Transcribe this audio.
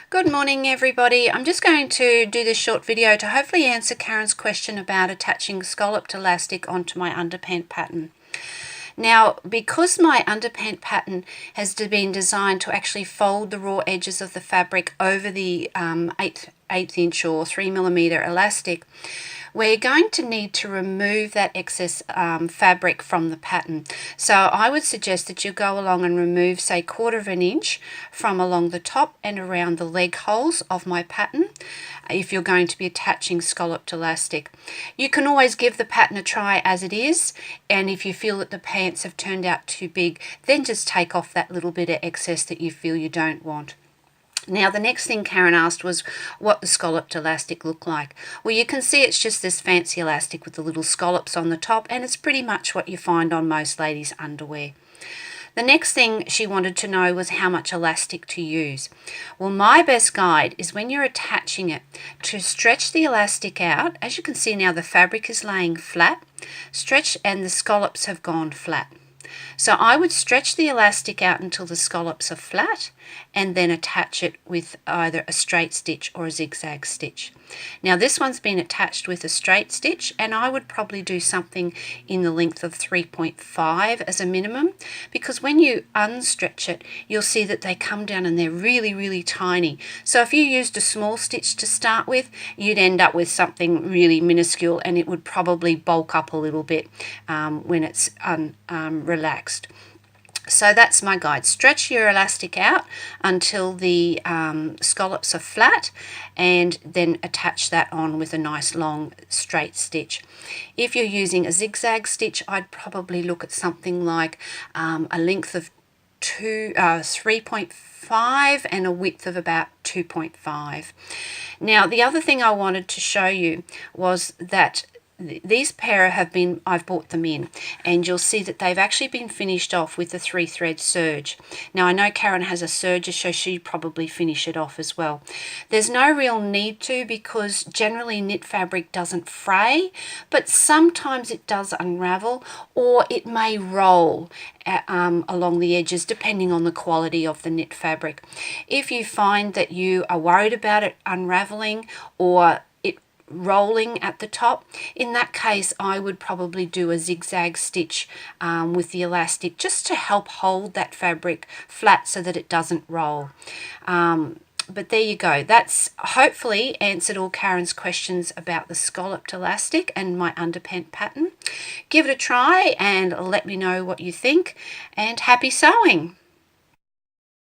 Good morning everybody. I'm just going to do this short video to hopefully answer Karen's question about attaching scalloped elastic onto my underpant pattern. Now, because my underpant pattern has been designed to actually fold the raw edges of the fabric over the eighth inch or 3mm elastic, we're going to need to remove that excess fabric from the pattern. So I would suggest that you go along and remove, say, 1/4 of an inch from along the top and around the leg holes of my pattern if you're going to be attaching scalloped elastic. You can always give the pattern a try as it is, and if you feel that the pants have turned out too big, then just take off that little bit of excess that you feel you don't want. Now, the next thing Karen asked was what the scalloped elastic looked like. Well, you can see it's just this fancy elastic with the little scallops on the top, and it's pretty much what you find on most ladies' underwear. The next thing she wanted to know was how much elastic to use. Well, my best guide is when you're attaching it to stretch the elastic out. As you can see now, the fabric is laying flat, stretch, and the scallops have gone flat. So I would stretch the elastic out until the scallops are flat and then attach it with either a straight stitch or a zigzag stitch. Now this one's been attached with a straight stitch, and I would probably do something in the length of 3.5 as a minimum, because when you unstretch it, you'll see that they come down and they're really tiny. So if you used a small stitch to start with, you'd end up with something really minuscule, and it would probably bulk up a little bit when it's relaxed. So that's my guide. Stretch your elastic out until the scallops are flat, and then attach that on with a nice long straight stitch. If you're using a zigzag stitch, I'd probably look at something like a length of 3.5 and a width of about 2.5. Now, the other thing I wanted to show you was that these pair I've bought them in, and you'll see that they've actually been finished off with a 3-thread serge. Now, I know Karen has a serger, so she'd probably finish it off as well. There's no real need to, because generally knit fabric doesn't fray, but sometimes it does unravel, or it may roll along the edges depending on the quality of the knit fabric. If you find that you are worried about it unraveling or rolling at the top, in that case I would probably do a zigzag stitch with the elastic, just to help hold that fabric flat so that it doesn't roll. But there you go. That's hopefully answered all Karen's questions about the scalloped elastic and my underpant pattern. Give it a try and let me know what you think, and happy sewing!